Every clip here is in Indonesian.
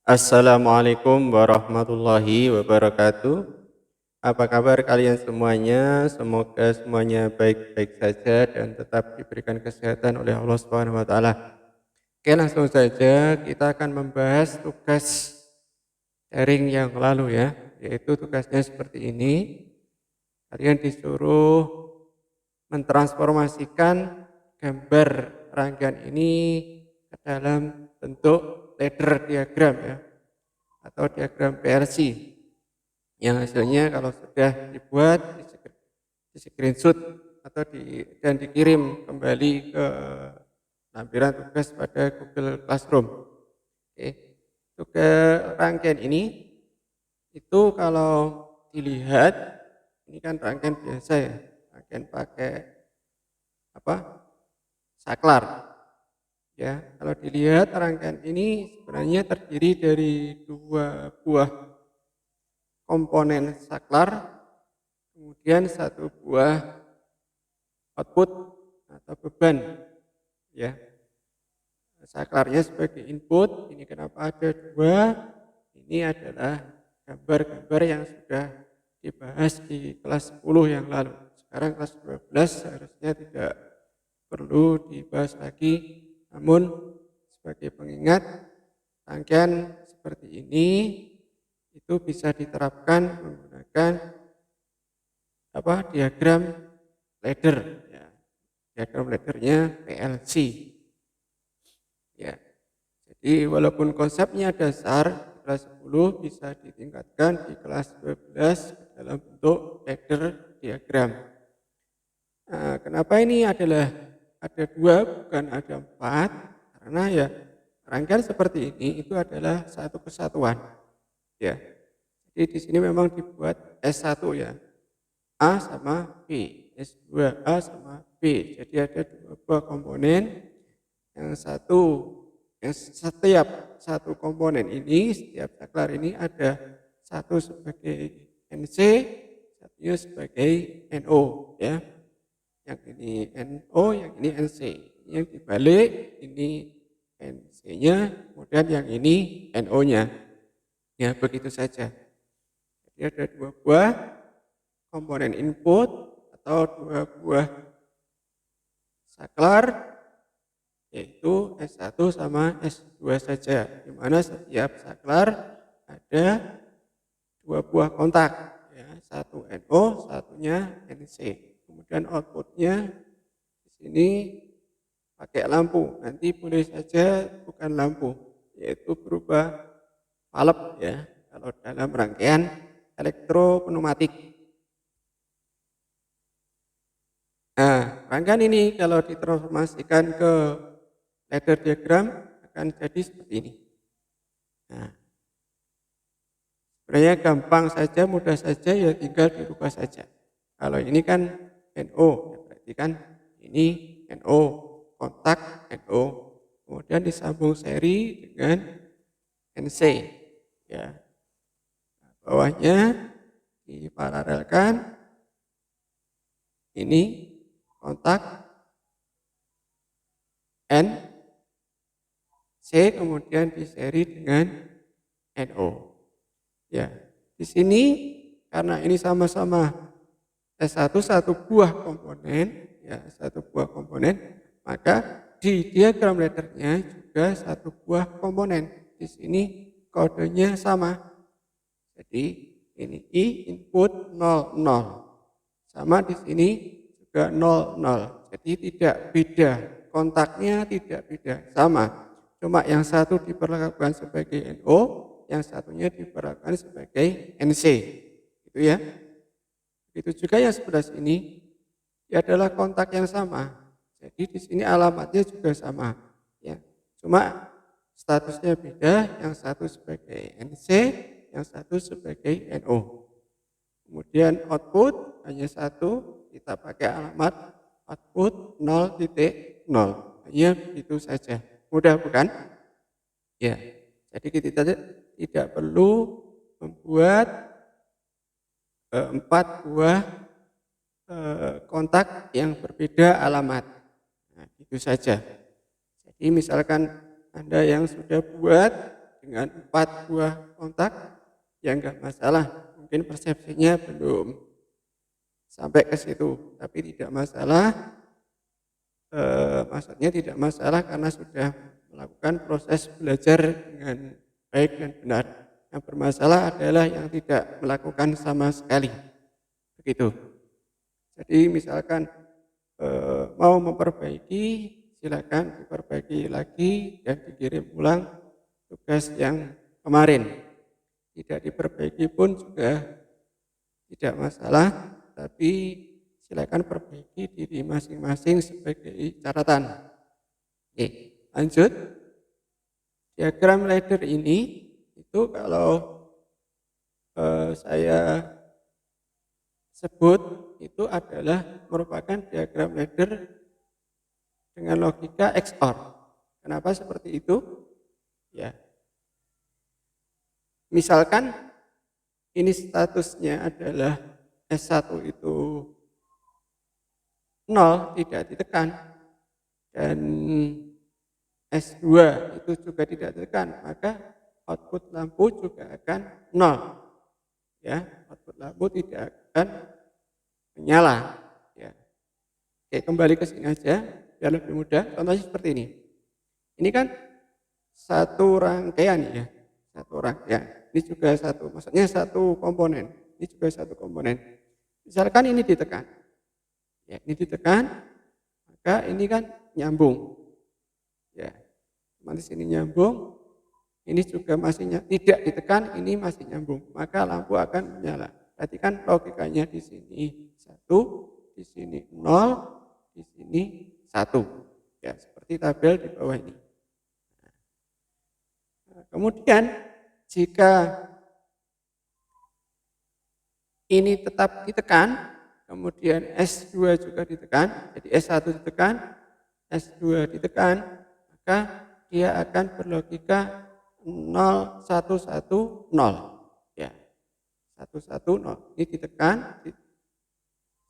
Assalamualaikum warahmatullahi wabarakatuh. Apa kabar kalian semuanya? Semoga semuanya baik-baik saja dan tetap diberikan kesehatan oleh Allah Subhanahu wa taala. Oke, langsung saja kita akan membahas tugas daring yang lalu ya, yaitu tugasnya seperti ini. Kalian disuruh mentransformasikan gambar rangkaian ini ke dalam bentuk ladder diagram ya, atau diagram PLC yang hasilnya kalau sudah dibuat di screenshot atau dan dikirim kembali ke lampiran tugas pada Google Classroom. Oke. Tugas rangkaian ini itu kalau dilihat ini kan rangkaian biasa ya, rangkaian pakai apa? Saklar. Ya, kalau dilihat rangkaian ini sebenarnya terdiri dari dua buah komponen saklar, kemudian satu buah output atau beban. Ya, saklarnya sebagai input. Ini kenapa ada dua? Ini adalah gambar-gambar yang sudah dibahas di kelas 10 yang lalu. Sekarang kelas 12 seharusnya tidak perlu dibahas lagi. Namun sebagai pengingat, rangkaian seperti ini itu bisa diterapkan menggunakan diagram ladder ya. Diagram laddernya PLC ya. Jadi walaupun konsepnya dasar di kelas 10 bisa ditingkatkan di kelas 12 dalam bentuk ladder diagram. Nah, kenapa ini ada dua bukan ada empat? Karena ya rangkaian seperti ini itu adalah satu kesatuan ya. Jadi di sini memang dibuat S1 ya. A sama B, S2A sama B. Jadi ada dua buah komponen. Setiap satu komponen ini, setiap saklar ini ada satu sebagai NC, satunya sebagai NO ya. Yang ini NO, yang ini NC. Yang dibalik ini NC-nya, kemudian yang ini NO-nya. Ya, begitu saja. Jadi ada dua buah komponen input atau dua buah saklar, yaitu S1 sama S2 saja, di mana setiap saklar ada dua buah kontak, ya, satu NO, satunya NC. Kemudian outputnya di sini pakai lampu, nanti boleh saja bukan lampu, yaitu berubah valve ya, kalau dalam rangkaian elektropneumatik. Nah, rangkaian ini kalau ditransformasikan ke ladder diagram akan jadi seperti ini. Nah, sebenarnya gampang saja, mudah saja, ya tinggal dirubah saja. Kalau ini kan NO, ya berarti kan ini NO, kontak NO, kemudian disambung seri dengan NC. Ya, bawahnya diparalelkan, ini kontak N, C, kemudian diseri dengan NO. Ya, di sini karena ini sama-sama S1 satu buah komponen, ya satu buah komponen, maka di diagram laddernya juga satu buah komponen. Di sini kodenya sama. Jadi ini I input 00. Sama di sini juga 00. Jadi tidak beda, kontaknya tidak beda, sama. Cuma yang satu diperlakukan sebagai NO, yang satunya diperlakukan sebagai NC. Gitu ya. Begitu juga yang sebelah sini, ya adalah kontak yang sama. Jadi di sini alamatnya juga sama. Ya. Cuma statusnya beda, yang satu sebagai NC, yang satu sebagai NO. Kemudian output hanya satu, kita pakai alamat output 0.0. Hanya begitu saja. Mudah bukan? Ya. Jadi kita tidak perlu membuat 4 buah kontak yang berbeda alamat. Nah, itu saja. Jadi misalkan Anda yang sudah buat dengan 4 buah kontak, ya enggak masalah. Mungkin persepsinya belum sampai ke situ, tapi tidak masalah. Maksudnya tidak masalah karena sudah melakukan proses belajar dengan baik dan benar. Yang bermasalah adalah yang tidak melakukan sama sekali. Begitu. Jadi misalkan mau memperbaiki, silakan diperbaiki lagi dan dikirim ulang tugas yang kemarin. Tidak diperbaiki pun juga tidak masalah, tapi silakan perbaiki diri masing-masing sebagai catatan. Oke, lanjut. Diagram ladder ini itu kalau saya sebut itu adalah merupakan diagram ladder dengan logika XOR. Kenapa seperti itu? Ya, misalkan ini statusnya adalah S1 itu 0 tidak ditekan dan S2 itu juga tidak ditekan, maka output lampu juga akan 0. Ya, output lampu tidak akan menyala. Ya. Oke, kembali ke sini aja biar lebih mudah. Contohnya seperti ini. Ini kan satu rangkaian ya, satu rangkaian. Ini juga satu, maksudnya satu komponen. Ini juga satu komponen. Misalkan ini ditekan, ya ini ditekan, maka ini kan nyambung. Ya, nanti sini nyambung, ini juga masih tidak ditekan, ini masih nyambung, maka lampu akan menyala. Berarti kan logikanya di sini 1, di sini 0, di sini 1. Ya, seperti tabel di bawah ini. Nah, kemudian jika ini tetap ditekan, kemudian S2 juga ditekan, jadi S1 ditekan, S2 ditekan, maka dia akan berlogika 0, 1, 1, 0. Ya, 1, 1, 0. Ini ditekan,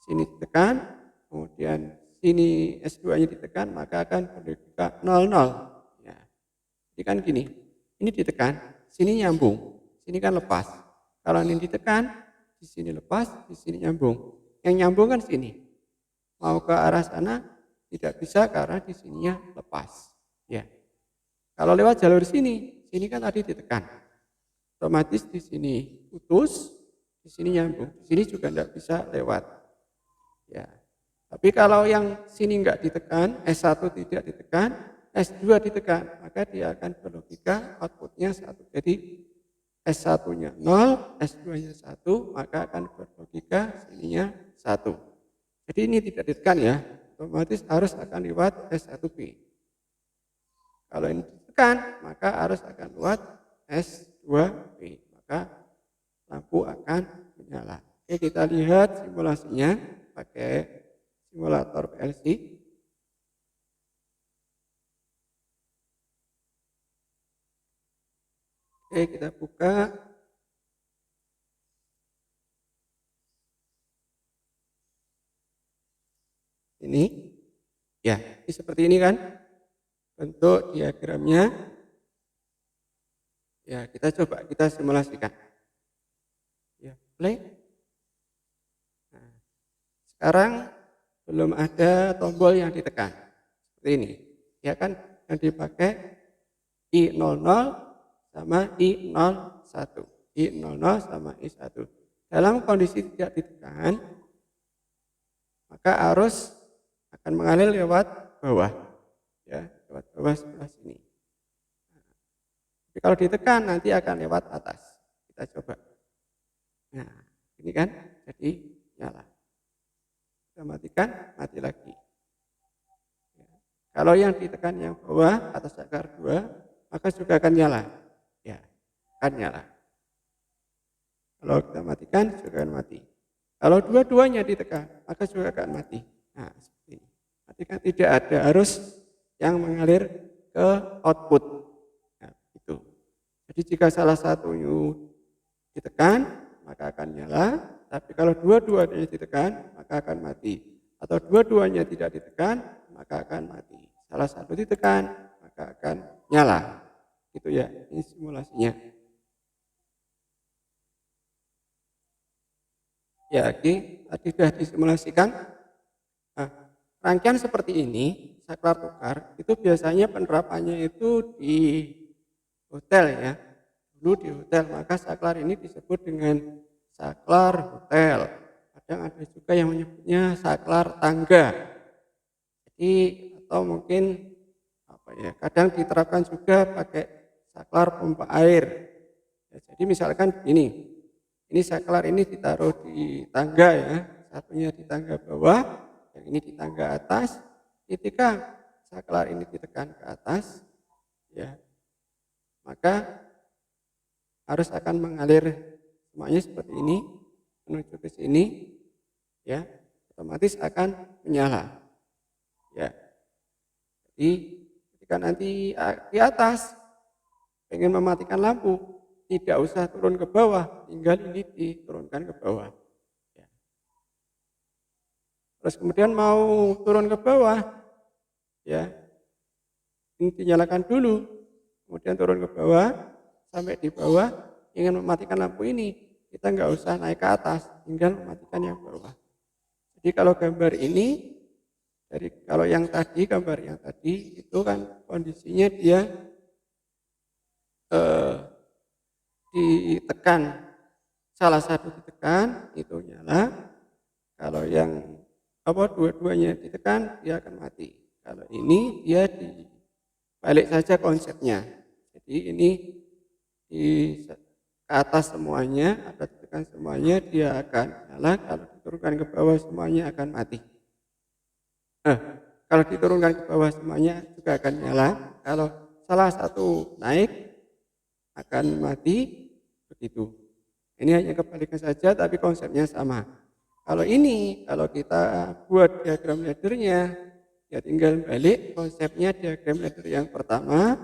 sini ditekan, kemudian sini S2-nya ditekan, maka akan berlogika 0, 0. Ya. Jadi kan gini, ini ditekan, sini nyambung, sini kan lepas. Kalau ini ditekan, di sini lepas, di sini nyambung. Yang nyambung kan sini. Mau ke arah sana tidak bisa karena di sininya lepas. Ya. Kalau lewat jalur sini kan tadi ditekan. Otomatis di sini putus, di sini nyambung. Di sini juga tidak bisa lewat. Ya. Tapi kalau yang sini enggak ditekan, S1 tidak ditekan, S2 ditekan, maka dia akan berlogika outputnya 1. Jadi S1-nya 0, S2-nya 1, maka akan berlogika sininya 1. Jadi ini tidak ditekan ya, otomatis harus akan lewat S1B. Kalau ini ditekan, maka harus akan lewat S2B, maka lampu akan menyala. Oke, kita lihat simulasinya pakai simulator PLC. Oke, kita buka. Ini, ya, ini seperti ini kan bentuk diagramnya. Ya, kita coba kita simulasikan. Ya, play. Nah, sekarang belum ada tombol yang ditekan. Seperti ini. Ya kan, yang dipakai I00 sama I01. I00 sama I1. Dalam kondisi tidak ditekan, maka arus akan mengalir lewat bawah. Ya, lewat bawah sebelah sini. Tapi kalau ditekan nanti akan lewat atas. Kita coba. Nah, ini kan jadi nyala. Kita matikan, mati lagi. Ya. Kalau yang ditekan yang bawah atas akar 2, maka juga akan nyala. Ya, akan nyala. Kalau kita matikan juga akan mati. Kalau dua-duanya ditekan, maka juga akan mati. Nah, seperti ini. Matikan, tidak ada arus yang mengalir ke output. Nah, itu. Jadi jika salah satunya ditekan, maka akan nyala. Tapi kalau dua-duanya ditekan, maka akan mati. Atau dua-duanya tidak ditekan, maka akan mati. Salah satu ditekan, maka akan nyala. Gitu ya, ini simulasinya. Ya, oke, tadi sudah disimulasikan. Nah, rangkaian seperti ini, saklar tukar, itu biasanya penerapannya itu di hotel ya. Dulu di hotel, maka saklar ini disebut dengan saklar hotel. Kadang ada juga yang menyebutnya saklar tangga. Jadi atau mungkin apa ya, kadang diterapkan juga pakai saklar pompa air. Ya, jadi misalkan ini saklar ini ditaruh di tangga ya, satunya di tangga bawah, yang ini di tangga atas. Ketika saklar ini ditekan ke atas, ya maka harus akan mengalir semuanya seperti ini menuju ke sini, ya otomatis akan menyala. Ya, jadi ketika nanti di atas pengen mematikan lampu, tidak usah turun ke bawah, tinggal ini diturunkan ke bawah. Ya. Terus kemudian mau turun ke bawah, ya ini dinyalakan dulu, kemudian turun ke bawah, sampai di bawah ingin mematikan lampu ini, kita nggak usah naik ke atas, tinggal mematikan yang bawah. Jadi kalau gambar ini, kalau yang tadi, gambar yang tadi itu kan kondisinya dia ditekan, salah satu ditekan itu nyala, kalau yang dua-duanya ditekan dia akan mati. Kalau ini dia dibalik saja konsepnya. Jadi ini di ke atas semuanya, atau ditekan semuanya dia akan nyala, kalau diturunkan ke bawah semuanya akan mati. Kalau diturunkan ke bawah semuanya juga akan nyala, kalau salah satu naik akan mati, begitu. Ini hanya kebalikan saja tapi konsepnya sama. Kalau kita buat diagram laddernya, ya tinggal balik konsepnya diagram ladder yang pertama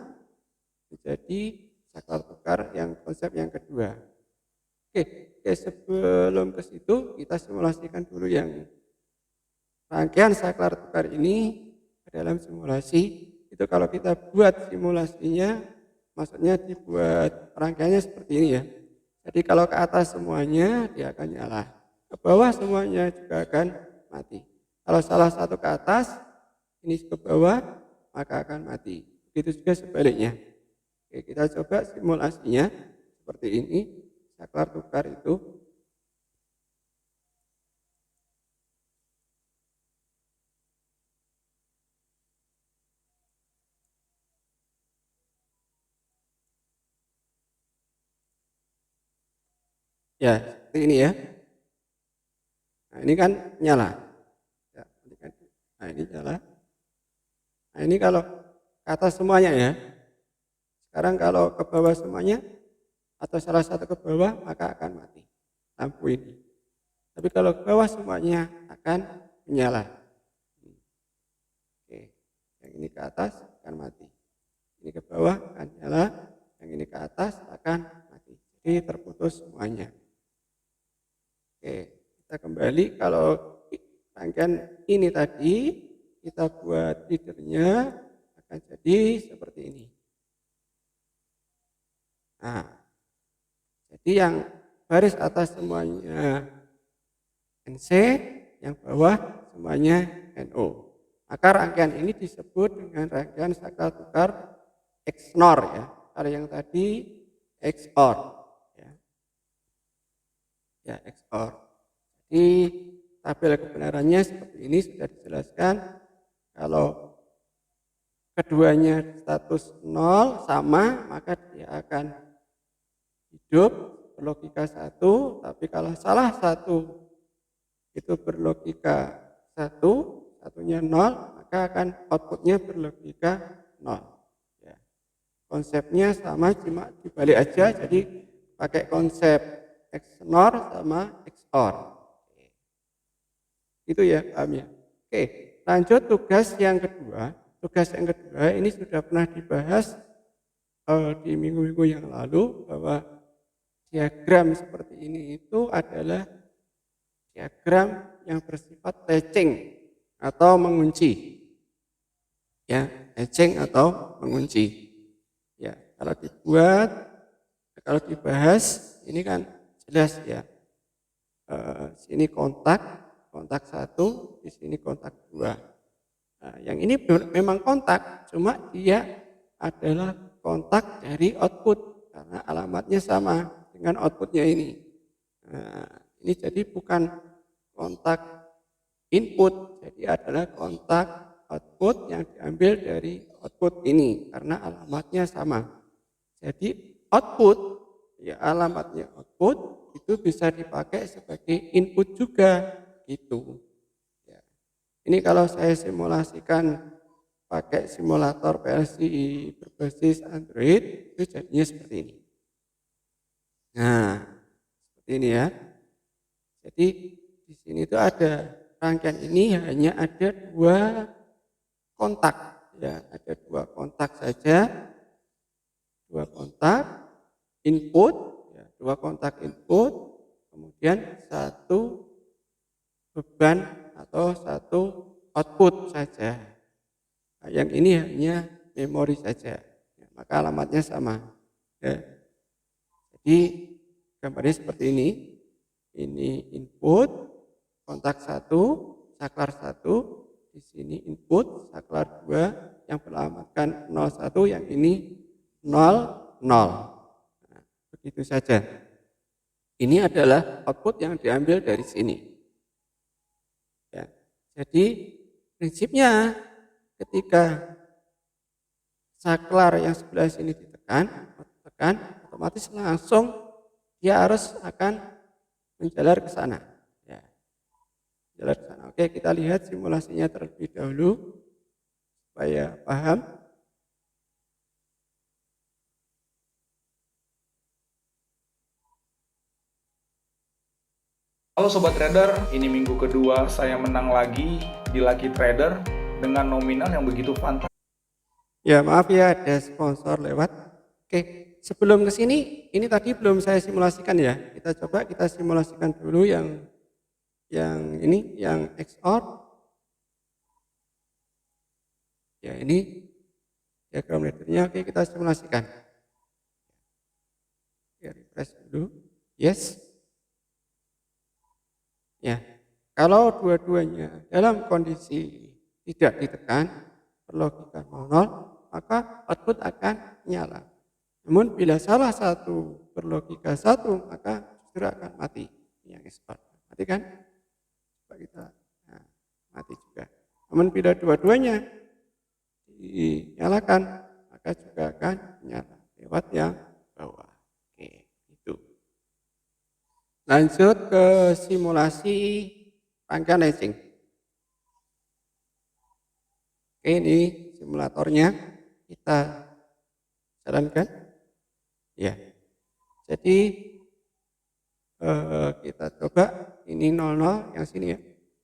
menjadi saklar tukar yang konsep yang kedua. Oke, sebelum ke situ kita simulasikan dulu yang rangkaian saklar tukar ini ke dalam simulasi. Itu kalau kita buat simulasinya, maksudnya dibuat rangkaiannya seperti ini ya. Jadi kalau ke atas semuanya dia akan nyala, ke bawah semuanya juga akan mati. Kalau salah satu ke atas, ini ke bawah, maka akan mati. Begitu juga sebaliknya. Oke, kita coba simulasinya seperti ini, saklar tukar itu. Ya, seperti ini ya. Nah, ini kan nyala. Ya, nah, ini nyala. Nah, ini kalau ke atas semuanya ya. Sekarang kalau ke bawah semuanya, atau salah satu ke bawah, maka akan mati lampu ini. Tapi kalau ke bawah semuanya akan menyala. Oke, yang ini ke atas akan mati. Ini ke bawah akan nyala, yang ini ke atas akan mati. Jadi terputus semuanya. Oke, kita kembali, kalau rangkaian ini tadi kita buat leadernya akan jadi seperti ini. Nah, jadi yang baris atas semuanya NC, yang bawah semuanya NO. Maka rangkaian ini disebut dengan rangkaian saklar tukar XNOR ya. Kalau yang tadi XOR ya. Ya, XOR. Jadi tabel kebenarannya seperti ini sudah dijelaskan. Kalau keduanya status 0 sama, maka dia akan hidup berlogika 1, tapi kalau salah satu itu berlogika 1, satunya 0, maka akan outputnya berlogika 0. Ya. Konsepnya sama, cuma dibalik aja, jadi pakai konsep XNOR sama XOR. Itu ya, paham ya. Oke, lanjut tugas yang kedua. Tugas yang kedua ini sudah pernah dibahas di minggu-minggu yang lalu, bahwa diagram seperti ini itu adalah diagram yang bersifat latching atau mengunci. Ya, latching atau mengunci. Ya, kalau dibuat, kalau dibahas ini kan jelas ya. Sini kontak satu, di sini kontak dua. Nah, yang ini memang kontak, cuma dia adalah kontak dari output karena alamatnya sama dengan outputnya ini. Nah, ini jadi bukan kontak input, jadi adalah kontak output yang diambil dari output ini karena alamatnya sama. Jadi output, ya alamatnya output itu bisa dipakai sebagai input juga gitu. Ya. Ini kalau saya simulasikan pakai simulator PLC berbasis Android itu jadinya seperti ini. Nah, seperti ini ya. Jadi di sini itu ada rangkaian ini hanya ada dua kontak, ya ada dua kontak saja, dua kontak input, ya, dua kontak input, kemudian satu beban atau satu output saja. Nah, yang ini hanya memori saja, ya, maka alamatnya sama. Ya. Jadi gambarnya seperti ini. Ini input kontak satu, saklar satu, di sini input saklar 2 yang beralamatkan 01, yang ini 00. Nah, begitu saja. Ini adalah output yang diambil dari sini. Ya. Jadi prinsipnya ketika saklar yang sebelah sini ditekan, otomatis langsung dia harus akan menjalar ke sana. Ya. Jalan ke sana. Oke, kita lihat simulasinya terlebih dahulu supaya paham. Halo Sobat Trader, ini minggu kedua saya menang lagi di Lucky Trader dengan nominal yang begitu fantastis. Ya, maaf ya ada sponsor lewat. Oke, sebelum ke sini ini tadi belum saya simulasikan ya. Kita simulasikan dulu yang ini yang XOR. Ya, ini diagram laddernya. Oke, kita simulasikan. Ya, refresh dulu. Yes. Ya, kalau dua-duanya dalam kondisi tidak ditekan, perlogika 00, maka output akan nyala. Namun bila salah satu berlogika 1, maka justru akan mati. Yang expert. Mati kan? Coba kita mati juga. Namun bila dua-duanya dinyalakan, maka juga akan nyala lewat yang bawah. Oke, itu. Lanjut ke simulasi rangkaian latching. Oke, ini simulatornya kita jalankan. Ya, jadi kita coba ini 00 yang sini ya.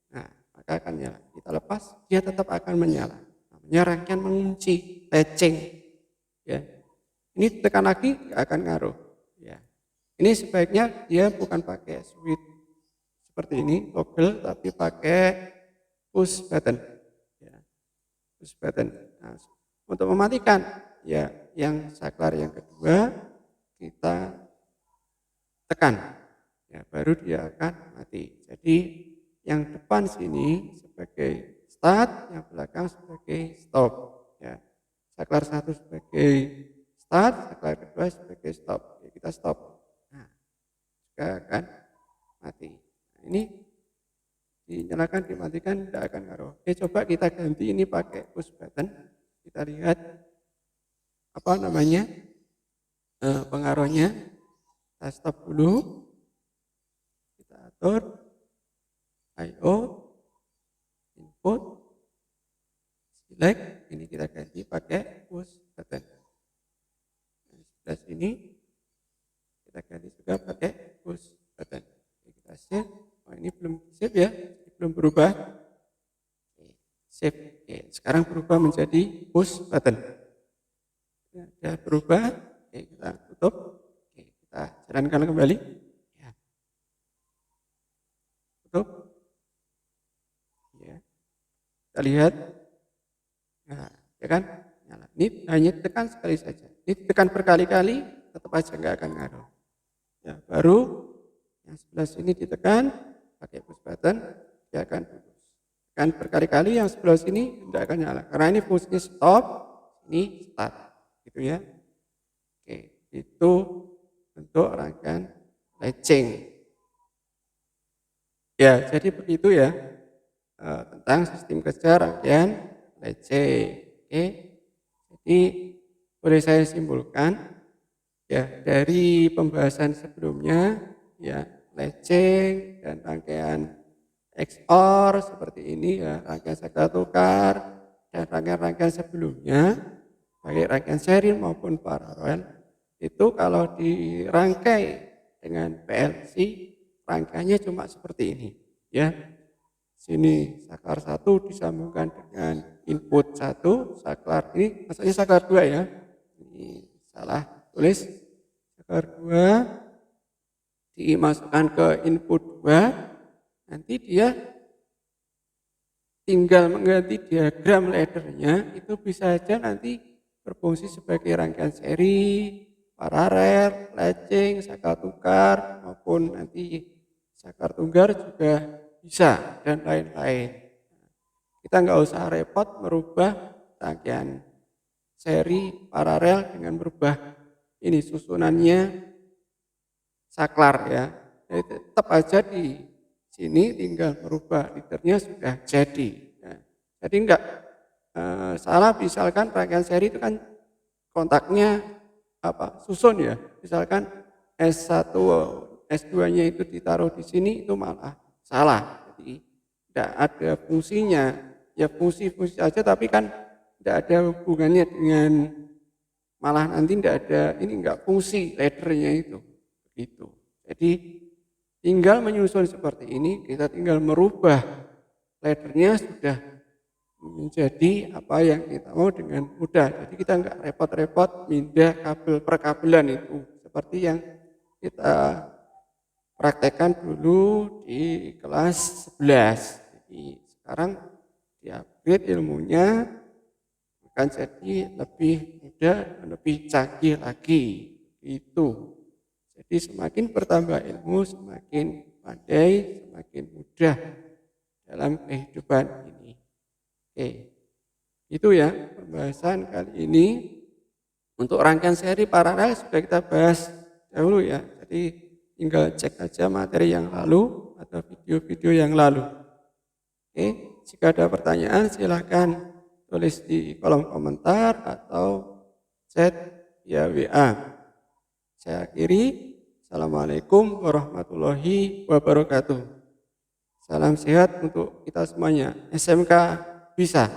Nah, maka akan nyala. Kita lepas, dia tetap akan menyala. Namanya rangkaian mengunci, latching. Ya, ini tekan lagi nggak akan ngaruh. Ya, ini sebaiknya dia bukan pakai switch seperti ini, toggle, tapi pakai push button. Ya, push button. Nah, untuk mematikan, ya yang saklar yang kedua kita tekan, ya baru dia akan mati. Jadi yang depan sini sebagai start, yang belakang sebagai stop. Ya, saklar satu sebagai start, saklar kedua sebagai stop. Ya, kita stop. Nah, juga akan mati. Nah, ini dinyalakan, dimatikan, tidak akan ngaruh. Oke, coba kita ganti ini pakai push button. Kita lihat apa namanya pengaruhnya. Kita stop dulu. Kita atur I/O, input, select. Ini kita ganti pakai push button. Nah, sebelah sini kita ganti juga pakai push button. Oke, kita save. Oh, ini belum save ya, belum berubah. Save. Oke, sekarang berubah menjadi push button. Sudah berubah. Oke, kita tutup. Oke, kita jalankan kembali. Ya. Tutup. Ya. Kita lihat. Nah, ya kan? Nyala. Ini hanya tekan sekali saja. Ini ditekan berkali-kali, tetap aja nggak akan ngaruh. Ya, baru yang sebelah sini ditekan, pakai push button, dia akan putus. Tekan berkali-kali, yang sebelah sini tidak akan nyala. Karena ini fungsinya stop, ini start. Gitu ya. Oke, itu untuk rangkaian latching. Ya, jadi begitu ya tentang sistem kerja rangkaian latching. Oke, jadi boleh saya simpulkan ya dari pembahasan sebelumnya ya latching dan rangkaian XOR seperti ini ya rangkaian saklar tukar dan rangkaian-rangkaian sebelumnya baik rangkaian seri maupun paralel itu kalau dirangkai dengan PLC rangkaiannya cuma seperti ini ya. Sini saklar 1 disambungkan dengan input 1, saklar ini maksudnya saklar 2 ya. Ini salah tulis. Saklar 2 dimasukkan ke input 2, nanti dia tinggal mengganti diagram laddernya, itu bisa saja nanti berfungsi sebagai rangkaian seri, paralel, latching, saklar tukar, maupun nanti saklar tunggal juga bisa, dan lain-lain. Kita nggak usah repot merubah rangkaian seri, paralel dengan merubah ini susunannya saklar ya. Jadi tetap aja di sini tinggal merubah leadernya sudah jadi. Ya. Jadi enggak salah misalkan rangkaian seri itu kan kontaknya susun ya. Misalkan S1, S2-nya itu ditaruh di sini itu malah salah. Jadi tidak ada fungsinya. Ya fungsi-fungsi aja tapi kan tidak ada hubungannya dengan malah nanti tidak ada ini enggak fungsi laddernya itu. Begitu. Jadi tinggal menyusun seperti ini, kita tinggal merubah laddernya sudah menjadi apa yang kita mau dengan mudah. Jadi kita enggak repot-repot pindah kabel perkabelan itu seperti yang kita praktekkan dulu di kelas 11. Jadi sekarang di-upgrade ilmunya akan jadi lebih mudah dan lebih canggih lagi. Itu. Jadi semakin bertambah ilmu, semakin pandai, semakin mudah dalam kehidupan ini. Oke, itu ya pembahasan kali ini. Untuk rangkaian seri paralel sudah kita bahas dahulu ya. Jadi tinggal cek aja materi yang lalu atau video-video yang lalu. Oke, jika ada pertanyaan silakan tulis di kolom komentar atau chat via WA. Saya akhiri. Assalamualaikum warahmatullahi wabarakatuh. Salam sehat untuk kita semuanya. SMK bisa.